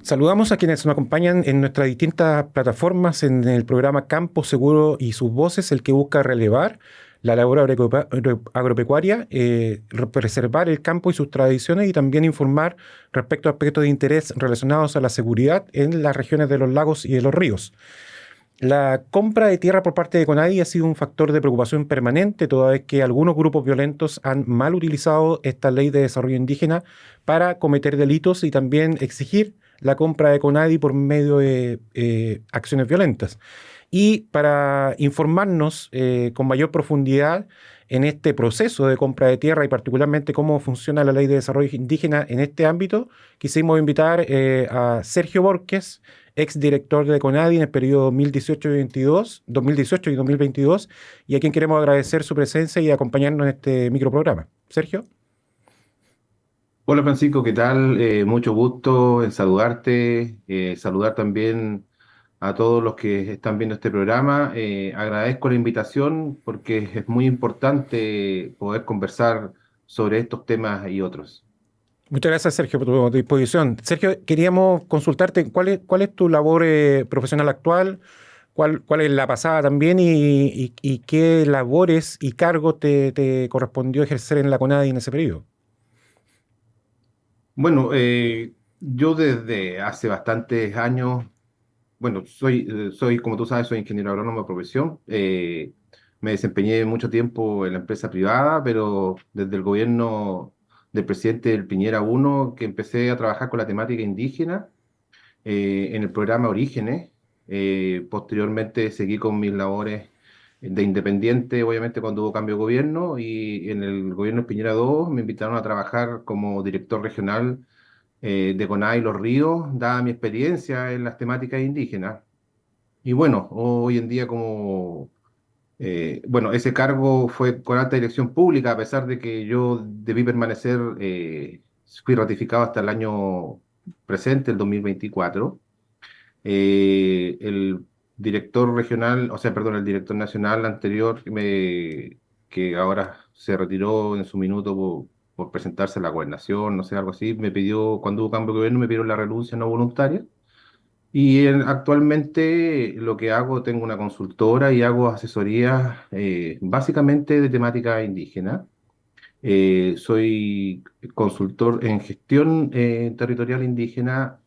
Saludamos a quienes nos acompañan en nuestras distintas plataformas en el programa Campo Seguro y sus voces, el que busca relevar la labor agropecuaria, preservar el campo y sus tradiciones y también informar respecto a aspectos de interés relacionados a la seguridad en las regiones de los lagos y de los ríos. La compra de tierra por parte de CONADI ha sido un factor de preocupación permanente, toda vez que algunos grupos violentos han mal utilizado esta ley de desarrollo indígena para cometer delitos y también exigir la compra de CONADI por medio de acciones violentas. Y para informarnos con mayor profundidad en este proceso de compra de tierra y particularmente cómo funciona la ley de desarrollo indígena en este ámbito, quisimos invitar a Sergio Borges, exdirector de CONADI en el periodo 2018 y 2022, y a quien queremos agradecer su presencia y acompañarnos en este microprograma. Sergio. Hola Francisco, ¿qué tal? Mucho gusto en saludarte, saludar también a todos los que están viendo este programa. Agradezco la invitación porque es muy importante poder conversar sobre estos temas y otros. Muchas gracias, Sergio, por tu disposición. Sergio, queríamos consultarte cuál es tu labor profesional actual, cuál es la pasada también y qué labores y cargos te correspondió ejercer en la CONADI en ese periodo. Bueno, yo desde hace bastantes años, bueno, soy, como tú sabes, soy ingeniero agrónomo de profesión. Me desempeñé mucho tiempo en la empresa privada, pero desde el gobierno del presidente del Piñera uno que empecé a trabajar con la temática indígena en el programa Orígenes. Posteriormente seguí con mis labores de independiente, obviamente cuando hubo cambio de gobierno, y en el gobierno de Piñera 2 me invitaron a trabajar como director regional de CONADI Los Ríos, dada mi experiencia en las temáticas indígenas. Y bueno, hoy en día bueno, ese cargo fue con alta dirección pública, a pesar de que yo debí permanecer, fui ratificado hasta el año presente, el 2024. El director regional, o sea, perdón, el director nacional anterior, que ahora se retiró en su minuto por presentarse a la gobernación, no sé, algo así, me pidió, cuando hubo cambio de gobierno, me pidieron la renuncia no voluntaria. Y actualmente lo que hago, tengo una consultora y hago asesorías básicamente de temática indígena. Soy consultor en gestión territorial indígena.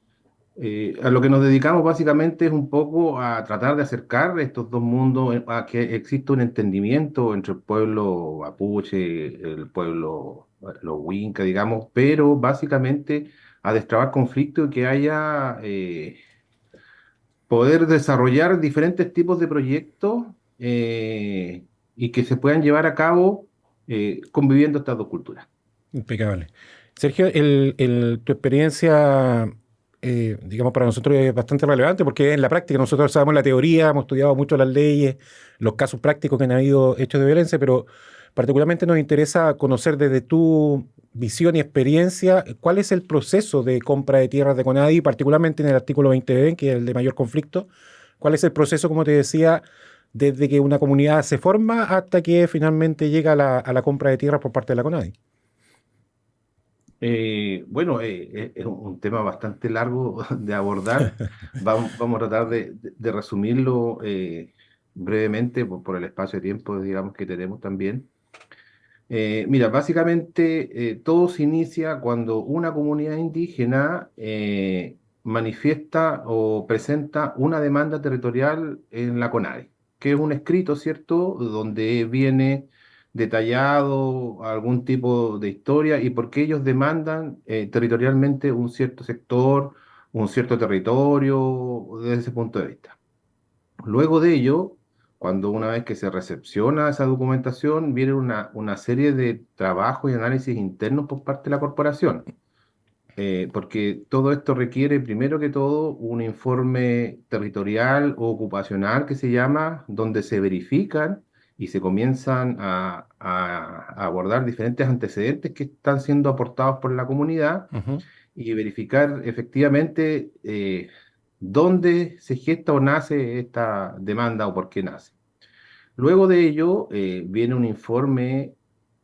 A lo que nos dedicamos básicamente es un poco a tratar de acercar estos dos mundos, a que exista un entendimiento entre el pueblo mapuche, el pueblo, los Winca, digamos, pero básicamente a destrabar conflictos y que haya poder desarrollar diferentes tipos de proyectos y que se puedan llevar a cabo conviviendo estas dos culturas. Impecable. Sergio, tu experiencia, digamos, para nosotros es bastante relevante porque en la práctica nosotros sabemos la teoría, hemos estudiado mucho las leyes, los casos prácticos que han habido hechos de violencia, pero particularmente nos interesa conocer desde tu visión y experiencia cuál es el proceso de compra de tierras de CONADI, particularmente en el artículo 20b, que es el de mayor conflicto. ¿Cuál es el proceso, como te decía, desde que una comunidad se forma hasta que finalmente llega a la compra de tierras por parte de la CONADI? Bueno, es un tema bastante largo de abordar. Vamos a tratar de resumirlo brevemente por el espacio de tiempo, digamos, que tenemos también. Mira, básicamente todo se inicia cuando una comunidad indígena manifiesta o presenta una demanda territorial en la CONADE, que es un escrito, ¿cierto?, donde viene detallado algún tipo de historia y por qué ellos demandan territorialmente un cierto sector, un cierto territorio, desde ese punto de vista. Luego de ello, cuando una vez que se recepciona esa documentación, viene una serie de trabajos y análisis internos por parte de la corporación. Porque todo esto requiere, primero que todo, un informe territorial o ocupacional que se llama, donde se verifican y se comienzan a abordar diferentes antecedentes que están siendo aportados por la comunidad Ujú. y verificar efectivamente dónde se gesta o nace esta demanda o por qué nace. Luego de ello, viene un informe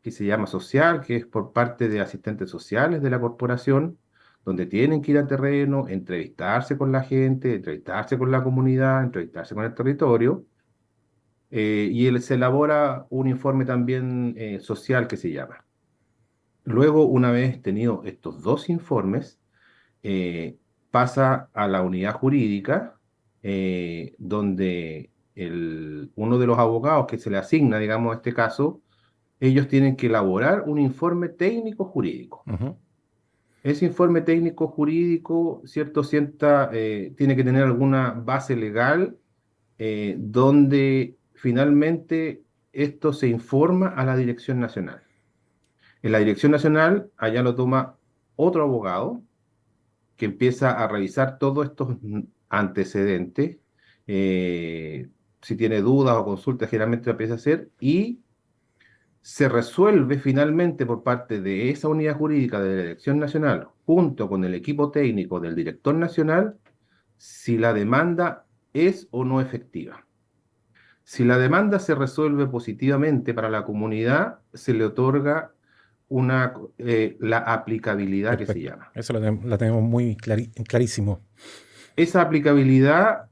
que se llama social, que es por parte de asistentes sociales de la corporación, donde tienen que ir al terreno, entrevistarse con la gente, entrevistarse con la comunidad, entrevistarse con el territorio, se elabora un informe también social que se llama. Luego, una vez tenido estos dos informes, eh, pasa a la unidad jurídica, donde uno de los abogados que se le asigna, digamos, a este caso, ellos tienen que elaborar un informe técnico jurídico. Ujú. Ese informe técnico jurídico, ¿cierto? Tiene que tener alguna base legal, donde finalmente esto se informa a la Dirección Nacional. En la Dirección Nacional, allá lo toma otro abogado que empieza a revisar todos estos antecedentes. eh, si tiene dudas o consultas, generalmente lo empieza a hacer y se resuelve finalmente por parte de esa unidad jurídica de la Dirección Nacional, junto con el equipo técnico del director nacional, si la demanda es o no efectiva. Si la demanda se resuelve positivamente para la comunidad, se le otorga la aplicabilidad que se Perfecto. llama. Eso la tenemos muy clarísimo. Esa aplicabilidad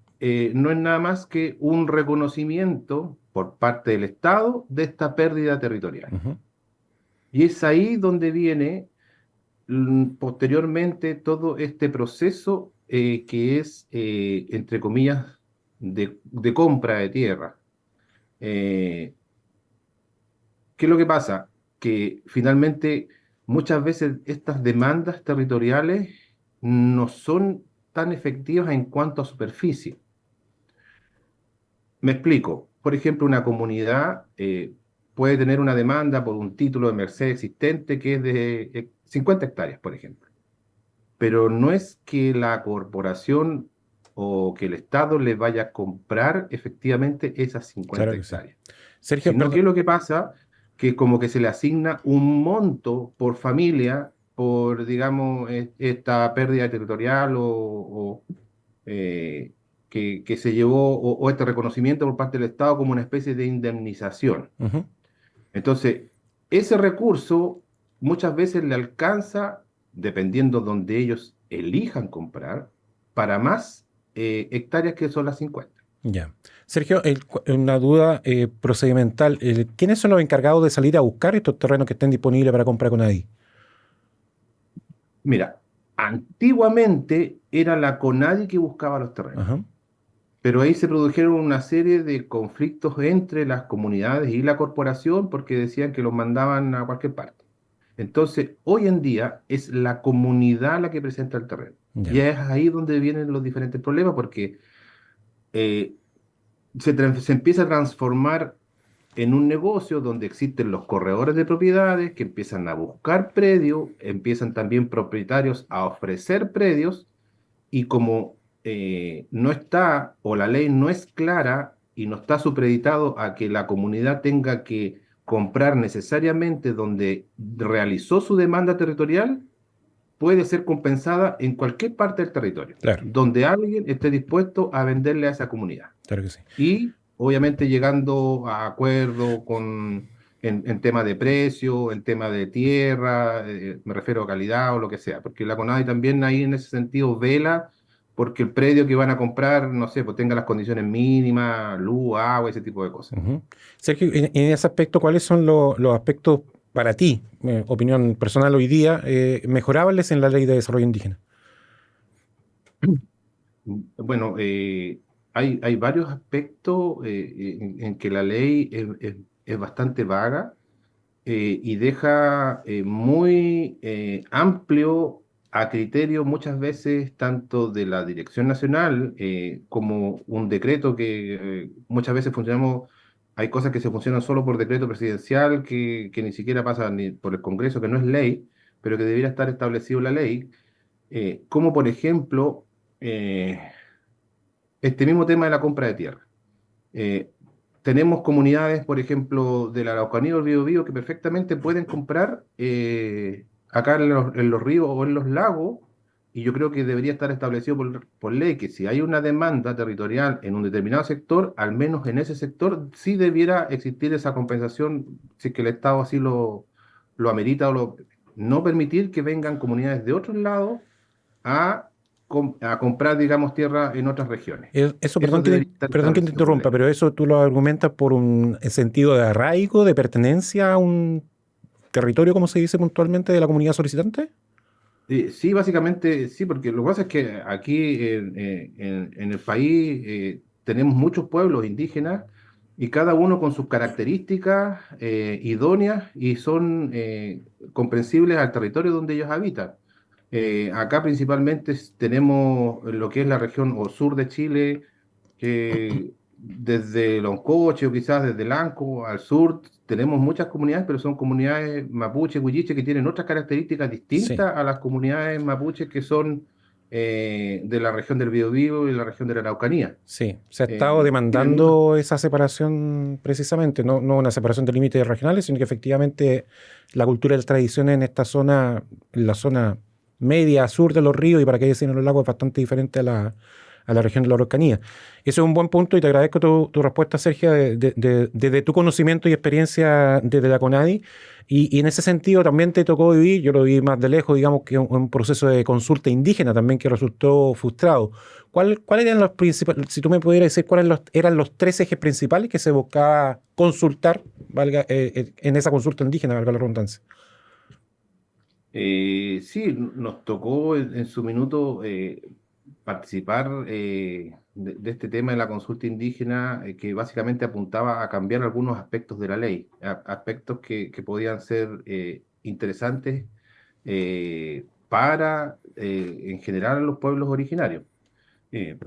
no es nada más que un reconocimiento por parte del Estado de esta pérdida territorial. Ujú. Y es ahí donde viene posteriormente todo este proceso que es, entre comillas, de compra de tierra. Eh, ¿Qué es lo que pasa? Que finalmente muchas veces estas demandas territoriales no son tan efectivas en cuanto a superficie. Me explico. Por ejemplo, una comunidad puede tener una demanda por un título de merced existente que es de 50 hectáreas, por ejemplo. Pero no es que la corporación o que el Estado le vaya a comprar efectivamente esas Claro 50 que sí. hectáreas, Sergio, sino que perdón. lo que pasa que como que se le asigna un monto por familia por, digamos, esta pérdida territorial eh, que se llevó, o este reconocimiento por parte del Estado como una especie de indemnización. Ujú. Entonces, ese recurso muchas veces le alcanza, dependiendo donde ellos elijan comprar, para más hectáreas que son las 50. Ya. Sergio, una duda procedimental. ¿Quiénes son los encargados de salir a buscar estos terrenos que estén disponibles para comprar con ADI? Mira, antiguamente era la CONADI que buscaba los terrenos, Ajá. pero ahí se produjeron una serie de conflictos entre las comunidades y la corporación porque decían que los mandaban a cualquier parte. Entonces, hoy en día es la comunidad la que presenta el terreno. Y Ya. es ahí donde vienen los diferentes problemas porque eh, se empieza a transformar en un negocio donde existen los corredores de propiedades que empiezan a buscar predios, empiezan también propietarios a ofrecer predios y como no está o la ley no es clara y no está supeditado a que la comunidad tenga que comprar necesariamente donde realizó su demanda territorial, puede ser compensada en cualquier parte del territorio, Claro, donde alguien esté dispuesto a venderle a esa comunidad. claro que sí. Y obviamente llegando a acuerdo en tema de precio, en tema de tierra, me refiero a calidad o lo que sea, porque la CONADI también ahí en ese sentido vela porque el predio que van a comprar, no sé, pues tenga las condiciones mínimas, luz, agua, ese tipo de cosas. Ujú. Sergio, en ese aspecto, ¿cuáles son los aspectos para ti, opinión personal hoy día, mejorables en la ley de desarrollo indígena? Bueno, hay varios aspectos en que la ley es bastante vaga y deja muy amplio a criterio muchas veces tanto de la Dirección Nacional como un decreto que muchas veces funcionamos, hay cosas que se funcionan solo por decreto presidencial que ni siquiera pasan ni por el Congreso, que no es ley, pero que debiera estar establecido en la ley, como por ejemplo este mismo tema de la compra de tierra. Eh, Tenemos comunidades, por ejemplo, de la Araucanía o el Biobío que perfectamente pueden comprar acá en los ríos o en los lagos, y yo creo que debería estar establecido por ley que si hay una demanda territorial en un determinado sector, al menos en ese sector sí debiera existir esa compensación si es que el Estado así lo amerita no permitir que vengan comunidades de otros lados a, a comprar, digamos, tierra en otras regiones. Eso, Eso debería estar perdón que te establecido por interrumpa, ley. pero eso tú lo argumentas por un sentido de arraigo, de pertenencia a un territorio, como se dice puntualmente, de la comunidad solicitante. Sí, básicamente sí, porque lo que pasa es que aquí en el país tenemos muchos pueblos indígenas y cada uno con sus características idóneas y son comprensibles al territorio donde ellos habitan. Acá principalmente tenemos lo que es la región o sur de Chile, que desde Loncoche o quizás desde Lanco al sur tenemos muchas comunidades, pero son comunidades mapuche, huilliche, que tienen otras características Sí, distintas a las comunidades mapuches que son de la región del Biobío y la región de la Araucanía. sí. Se ha estado Tienen otras. demandando esa separación precisamente, no una separación de límites regionales, sino que efectivamente la cultura y las tradiciones en esta zona, en la zona media, sur de los ríos y para que decir los lagos, es bastante diferente a la región de la Araucanía. Eso es un buen punto y te agradezco tu respuesta, Sergio, de tu conocimiento y experiencia desde la CONADI. Y en ese sentido también te tocó vivir, yo lo vi más de lejos, digamos, que un proceso de consulta indígena también que resultó frustrado. ¿Cuáles eran los principales, si tú me pudieras decir cuáles eran los tres ejes principales que se buscaba consultar, valga, en esa consulta indígena, valga la redundancia? Sí, nos tocó en su minuto participar de este tema de la consulta indígena que básicamente apuntaba a cambiar algunos aspectos de la ley, aspectos que podían ser interesantes para, en general, los pueblos originarios. Eh,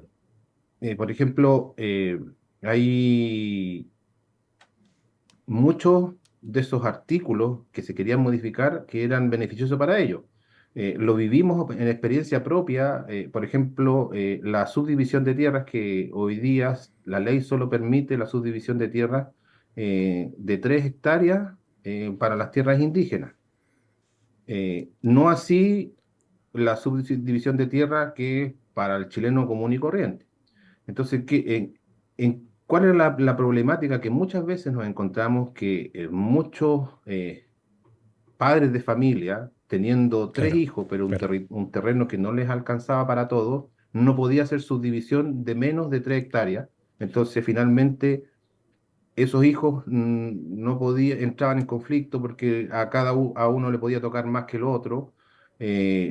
por ejemplo, hay muchos de esos artículos que se querían modificar que eran beneficiosos para ellos. Lo vivimos en experiencia propia, por ejemplo, la subdivisión de tierras, que hoy día la ley solo permite la subdivisión de tierras de 3 hectáreas para las tierras indígenas. No así la subdivisión de tierra que es para el chileno común y corriente. Entonces, ¿cuál es la problemática que muchas veces nos encontramos que muchos padres de familia, teniendo 3 Claro, hijos, pero claro. un terreno que no les alcanzaba para todo, no podía hacer subdivisión de menos de 3 hectáreas? Entonces, finalmente, esos hijos no podían, entraban en conflicto porque a uno le podía tocar más que el otro.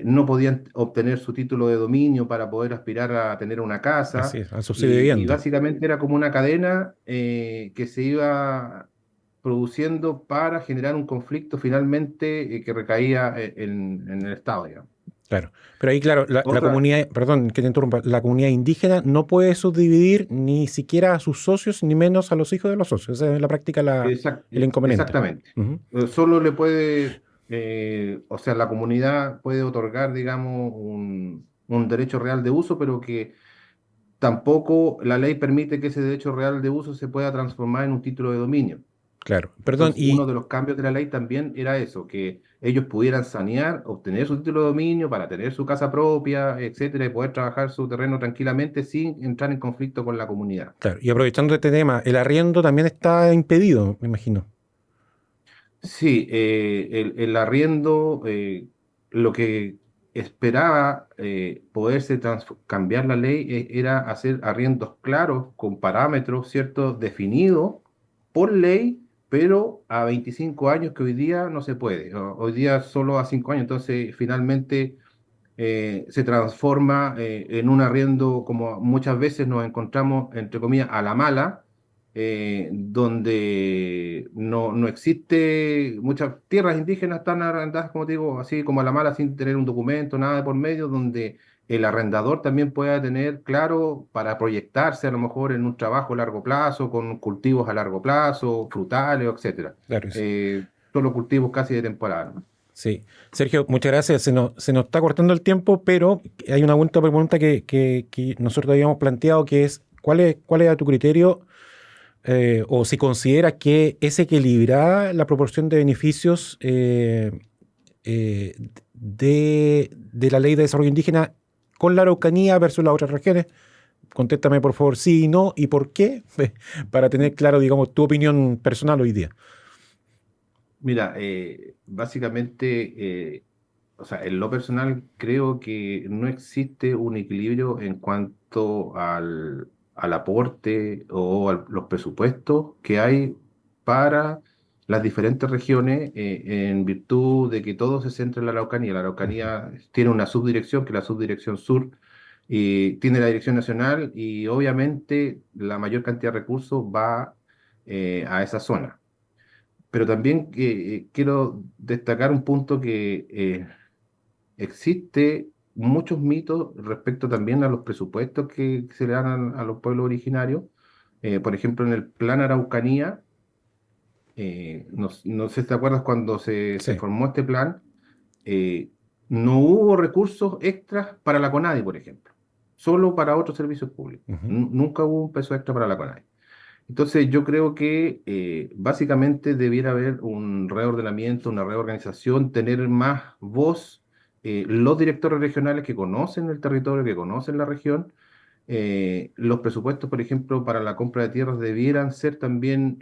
No podían obtener su título de dominio para poder aspirar a tener una Así casa es, al subsidio de y vivienda. básicamente era como una cadena que se iba produciendo para generar un conflicto finalmente que recaía en el Estado, digamos. Claro. Pero ahí, claro, la Otra, comunidad, perdón que te interrumpa, la comunidad indígena no puede subdividir ni siquiera a sus socios, ni menos a los hijos de los socios. Esa es en la práctica el inconveniente. Exactamente. Ujú. Solo le puede, o sea, la comunidad puede otorgar, digamos, un derecho real de uso, pero que tampoco la ley permite que ese derecho real de uso se pueda transformar en un título de dominio. Claro. Perdón, Entonces, uno de los cambios de la ley también era eso, que ellos pudieran sanear, obtener su título de dominio para tener su casa propia, etcétera, y poder trabajar su terreno tranquilamente sin entrar en conflicto con la comunidad. claro. Y aprovechando este tema, el arriendo también está impedido, me imagino. Sí, el arriendo, lo que esperaba poderse cambiar la ley era hacer arriendos claros, con parámetros, ¿cierto?, definidos por ley, pero a 25 años que hoy día no se puede. Hoy día solo a 5 años, entonces finalmente se transforma en un arriendo como muchas veces nos encontramos, entre comillas, a la mala, donde no existe, muchas tierras indígenas están arrendadas, como te digo, así como a la mala, sin tener un documento, nada de por medio, donde el arrendador también pueda tener claro para proyectarse a lo mejor en un trabajo a largo plazo, con cultivos a largo plazo, frutales, etcétera. Claro. Solo cultivos casi de temporada, ¿no? Sí. Sergio, muchas gracias. Se nos está cortando el tiempo, pero hay una última pregunta que nosotros habíamos planteado, que es, ¿cuál es a tu criterio, o si consideras que es equilibrada la proporción de beneficios eh, de la Ley de Desarrollo Indígena con la Araucanía versus las otras regiones? Contéstame, por favor, sí y no, y por qué, para tener claro, digamos, tu opinión personal hoy día. Mira, básicamente o sea, en lo personal creo que no existe un equilibrio en cuanto al aporte o a los presupuestos que hay para las diferentes regiones en virtud de que todo se centra en la Araucanía. La Ujú. Araucanía tiene una subdirección, que es la subdirección sur, y tiene la dirección nacional y obviamente la mayor cantidad de recursos va a esa zona. Pero también quiero destacar un punto que existe muchos mitos respecto también a los presupuestos que se le dan a los pueblos originarios. Por ejemplo, en el Plan Araucanía, no sé si te acuerdas cuando se Sí. formó este plan, eh, no hubo recursos extras para la CONADI, por ejemplo, solo para otros servicios públicos. Ujú. Nunca hubo un peso extra para la CONADI. Entonces yo creo que básicamente debiera haber un reordenamiento, una reorganización, tener más voz, los directores regionales que conocen el territorio, que conocen la región. Los presupuestos, por ejemplo, para la compra de tierras debieran ser también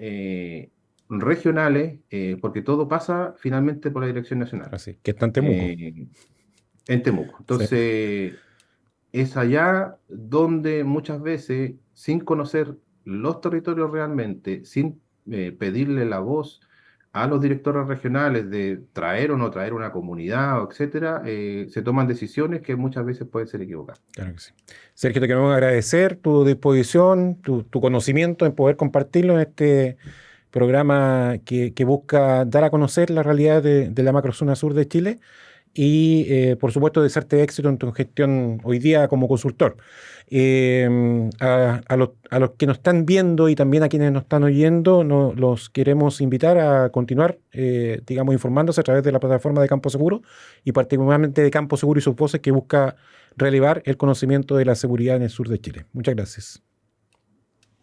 regionales, porque todo pasa finalmente por la Dirección Nacional, Así, que está en Temuco. eh, en Temuco. Sí. Entonces, es allá donde muchas veces, sin conocer los territorios realmente, sin pedirle la voz a los directores regionales de traer o no traer una comunidad, etcétera, se toman decisiones que muchas veces pueden ser equivocadas. Claro que sí. Sergio, te queremos agradecer tu disposición, tu conocimiento en poder compartirlo en este programa que busca dar a conocer la realidad de la macrozona sur de Chile y, por supuesto, desearte éxito en tu gestión hoy día como consultor. A los que nos están viendo y también a quienes nos están oyendo, los queremos invitar a continuar, digamos, informándose a través de la plataforma de Campo Seguro y particularmente de Campo Seguro y sus voces que busca relevar el conocimiento de la seguridad en el sur de Chile. Muchas gracias.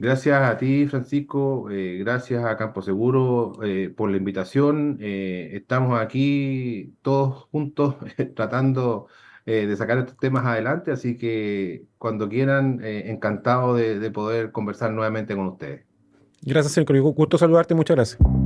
Gracias a ti, Francisco, gracias a Campo Seguro por la invitación. Estamos aquí todos juntos tratando de sacar estos temas adelante, así que cuando quieran, encantado de poder conversar nuevamente con ustedes. Gracias, señor. Gusto saludarte. Muchas gracias.